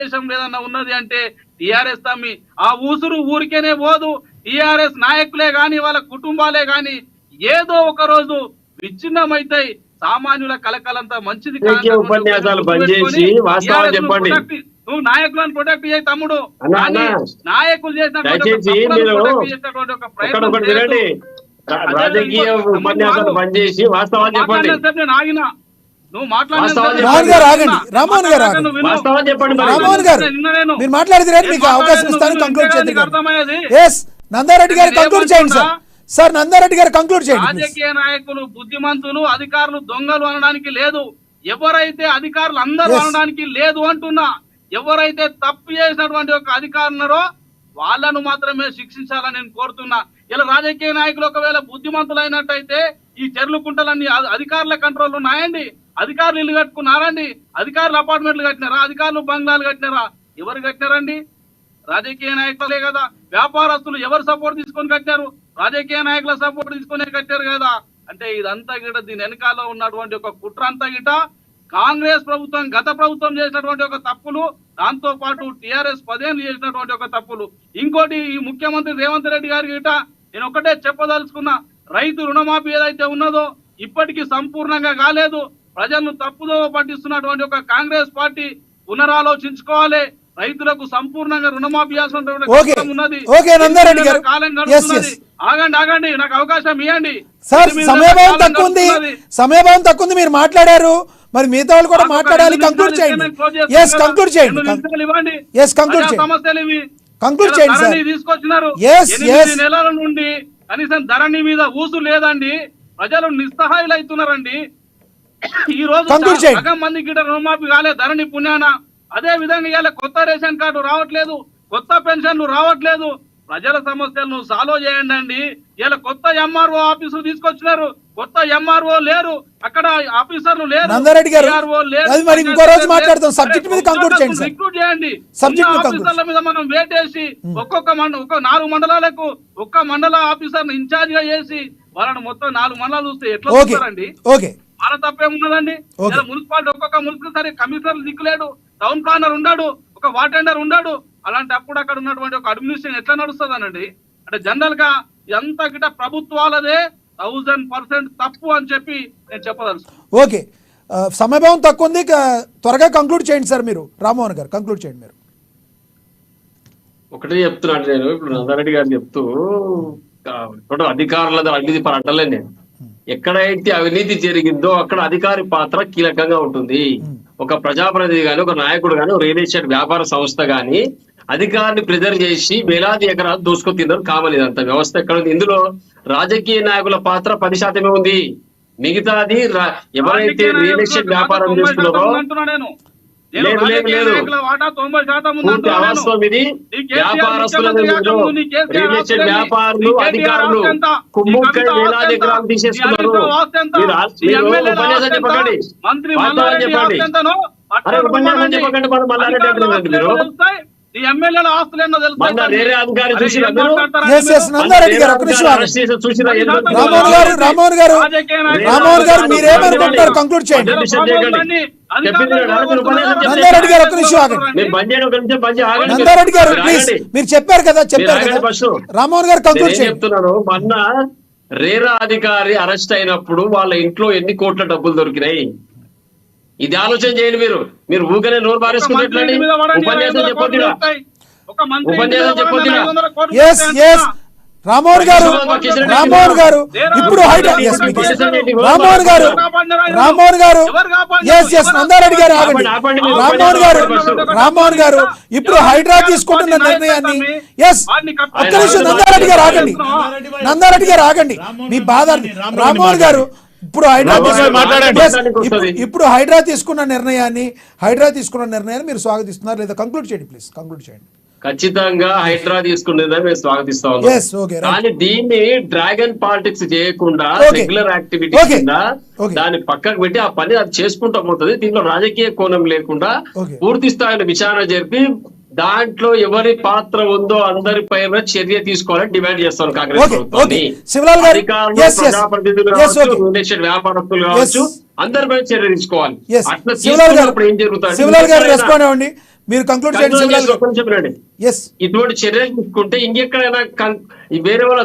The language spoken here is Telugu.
దేశం లేదన్నా ఉన్నది అంటే టిఆర్ఎస్ తమ్మి. ఆ ఊసురు ఊరికేనే పోదు. టిఆర్ఎస్ నాయకులే గాని వాళ్ళ కుటుంబాలే గాని ఏదో ఒక రోజు విచ్ఛిన్నమైతాయి. సామాన్యుల కలకలంతా మంచిది ఉపన్యాసాలు బంద్ చేసి వాస్తవాలు చెప్పండి. నువ్వు నాయకులను ప్రొటెక్ట్ చేయి తమ్ముడు. నాయకులు చేసినటువంటి ఒక ప్రయత్నం రాజకీయ ఉపన్యాసాలు బంద్ చేసి వాస్తవాలు చెప్పండి. ఆగిన నువ్వు నందారెడ్డి గారు కంక్లూడ్ చేయండి సార్. నందారెడ్డి గారు కంక్లూడ్ చేయండి. రాజకీయ నాయకులు బుద్ధిమంతులు, అధికారులు దొంగలు అనడానికి లేదు. ఎవరైతే అధికారులు అందరూ అనడానికి లేదు అంటున్నా. ఎవరైతే తప్పు చేసినటువంటి ఒక అధికారులరో వాళ్ళను మాత్రమే శిక్షించాలని నేను కోరుతున్నా. ఇలా రాజకీయ నాయకులు ఒకవేళ బుద్ధిమంతులు అయినట్టయితే ఈ చెర్లు కుంటలన్నీ అధికారుల కంట్రోల్ ఉన్నాయండి. అధికారులు ఇల్లు కట్టుకున్నారండి, అధికారులు అపార్ట్మెంట్లు కట్టినారా, అధికారులు బంగ్లాలు కట్టినారా? ఎవరు కట్టినారండి? రాజకీయ నాయకులే కదా. వ్యాపారస్తులు ఎవరు సపోర్ట్ తీసుకొని కట్టారు? రాజకీయ నాయకుల సపోర్ట్ తీసుకునే కట్టారు కదా. అంటే ఇదంతా గిట దీని వెనకాల ఉన్నటువంటి ఒక కుట్ర అంతా గిట కాంగ్రెస్ ప్రభుత్వం, గత ప్రభుత్వం చేసినటువంటి ఒక తప్పులు, దాంతో పాటు టిఆర్ఎస్ 10 ఏళ్ళు చేసినటువంటి ఒక తప్పులు. ఇంకోటి ఈ ముఖ్యమంత్రి రేవంత్ రెడ్డి గారి గిట నేను ఒకటే చెప్పదలుచుకున్నా. రైతు రుణమాఫీ ఏదైతే ఉన్నదో ఇప్పటికీ సంపూర్ణంగా కాలేదు. ప్రజలను తప్పుదో పట్టిస్తున్నటువంటి ఒక కాంగ్రెస్ పార్టీ పునరాలోచించుకోవాలి. రైతులకు సంపూర్ణంగా రుణమాఫీ ఉన్నది. ఆగండి, నాకు అవకాశం ఇవ్వండి సార్. సమయభావం తక్కువ ఉంది, సమయభావం తక్కువ ఉంది. మీరు మాట్లాడారు, మరి మిగతా వాళ్ళు కూడా మాట్లాడాలి. కంక్లూడ్ చేయండి. కంక్లూడ్ చేయండి. సమస్యలు ఇవి కంక్లూడ్ చేయండి సార్. తీసుకొచ్చినారు 8 నెలల నుండి కనీసం ధరణి మీద ఊసు లేదండి. ప్రజలు నిస్సహాయులు అవుతున్నారండి. ఈ రోజు సగం మంది గిట రుణమాఫీ కాలే ధరణి పుణ్యాన. అదే విధంగా ఇవాళ కొత్త రేషన్ కార్డు రావట్లేదు, కొత్త పెన్షన్లు రావట్లేదు. ప్రజల సమస్యలను సాల్వ్ చేయండి అండి. ఇలా కొత్త ఎంఆర్ఓ ఆఫీసులు తీసుకొచ్చినారు, కొత్త ఎంఆర్ఓ లేరు, అక్కడ ఆఫీసర్లు లేరు. నందారెడ్డి గారు ఇంకో రోజు మాట్లాడతాం. సబ్జెక్ట్ మీద కంక్లూడ్ చేయండి. రిక్రూట్ చేయండి. ఆఫీసర్ల మీద మనం వేటేసి ఒక్కొక్క 4 మండలాలకు ఒక్క మండల ఆఫీసర్ ఇన్ఛార్జ్ గా చేసి వాళ్ళని మొత్తం 4 మండలాలు చూస్తే ఎట్లా చూస్తారండి? వాళ్ళ తప్పేమున్నదండి? మున్సిపాలిటీ ఒక్కొక్క మున్సిపల్ సరే కమిషనర్ దిక్కులేడు, టౌన్ ప్లానర్ ఉన్నాడు, ఒక వార్డెండర్ ఉన్నాడు. అలాంటి అప్పుడు అక్కడ ఉన్నటువంటి ఒక అడ్మినిస్ట్రేషన్ ఎట్లా నడుస్తుందనండి? అంటే జనరల్ గా ఎంత గిట ప్రభుత్వాలదే 1000% తప్పు అని చెప్పి నేను చెప్పదలుచు. ఓకే, సమయభావం తక్కువ ఉంది, త్వరగా కంక్లూడ్ చేయండి సార్. మీరు రామ్మోహన్ గారు కంక్లూడ్ చేయండి. మీరు ఒకటే చెప్తున్నాను నేను. ఇప్పుడు నందారెడ్డి గారు చెప్తూ అధికారుల అవినీతి పరంటలే నేను ఎక్కడైతే అవినీతి జరిగిందో అక్కడ అధికారి పాత్ర కీలకంగా ఉంటుంది. ఒక ప్రజాప్రతినిధి గాని, ఒక నాయకుడు గాని, రియల్ ఎస్టేట్ వ్యాపార సంస్థ గాని అధికారాన్ని ప్రిజర్వ్ చేసి వేలాది ఎకరాలు దోసుకొని తినడం కావాలి. ఇదంత వ్యవస్థ ఎక్కడ ఉంది? ఇందులో రాజకీయ నాయకుల పాత్ర 10% ఉంది. మిగతాది ఎవరైతే రియల్ ఎస్టేట్ వ్యాపారం చేస్తున్నారో అవాస్తవం ఇది. రియల్ ఎస్టేట్ వ్యాపారులు, అధికారులు కుమ్ముక్కై వేలాది ఎకరాలు తీసేసుకున్నారు. ఉపన్యాసం చెప్పకండి, ఉపన్యాసం చెప్పకండి. మల్లారెడ్డి అంటున్నారు మీరు. వేరే అధికారి రామ్మోహన్ గారు మీరేమనుకుంటారు? కంక్లూడ్ చేయండి. నందారెడ్డి గారు ఒక నిమిషం ఆగండి. నందారెడ్డి గారు ప్లీజ్, మీరు చెప్పారు కదా. రామ్మోహన్ గారు కంక్లూడ్ చేయండి. చెప్తున్నాను. మొన్న రేరా అధికారి అరెస్ట్ అయినప్పుడు వాళ్ళ ఇంట్లో ఎన్ని కోట్ల డబ్బులు దొరికినాయి? ఇది ఆలోచన చేయండి. మీరు ఊకనే నోరు బారేసుకున్నట్లండి. ఉపన్యాసం చెప్పొద్దు. రామ్మోహన్ గారు ఇప్పుడు రామ్మోహన్ గారు ఇప్పుడు హైడ్రా తీసుకుంటున్న నిర్ణయాన్ని నందారెడ్డి గారు ఆగండి. మీ బాధ రామ్మోహన్ గారు ఇప్పుడు హైడ్రా తీసుకున్న నిర్ణయాన్ని మీరు స్వాగతిస్తున్నారు లేదా? కంక్లూడ్ చేయండి ప్లీజ్. కంక్లూడ్ చేయండి. ఖచ్చితంగా హైడ్రా తీసుకునేదని మేము స్వాగతిస్తా ఉన్నాం. కానీ దీన్ని డ్రాగన్ పాలిటిక్స్ చేయకుండా రెగ్యులర్ యాక్టివిటీ కింద దాన్ని పక్కకు పెట్టి ఆ పని అది చేసుకుంటూ పోతుంది. దీంట్లో రాజకీయ కోణం లేకుండా పూర్తి స్థాయిలో విచారణ జరిపి దాంట్లో ఎవరి పాత్ర ఉందో అందరి పైన చర్య తీసుకోవాలని డిమాండ్ చేస్తాను కాంగ్రెస్ ప్రభుత్వాన్ని. అధికారులు, ప్రజాప్రతినిధులు కావచ్చు, రియల్ ఎస్టేట్ వ్యాపారస్తులు కావచ్చు, అందరిపై చర్య తీసుకోవాలి. అట్లా తీసుకున్నప్పుడు ఏం జరుగుతుంది? మీరు కంక్లూడ్ చేయండి. కొంచెం రండి. ఎస్, ఇటువంటి చర్యలు తీసుకుంటే ఇంకెక్కడైనా వేరే వాళ్ళ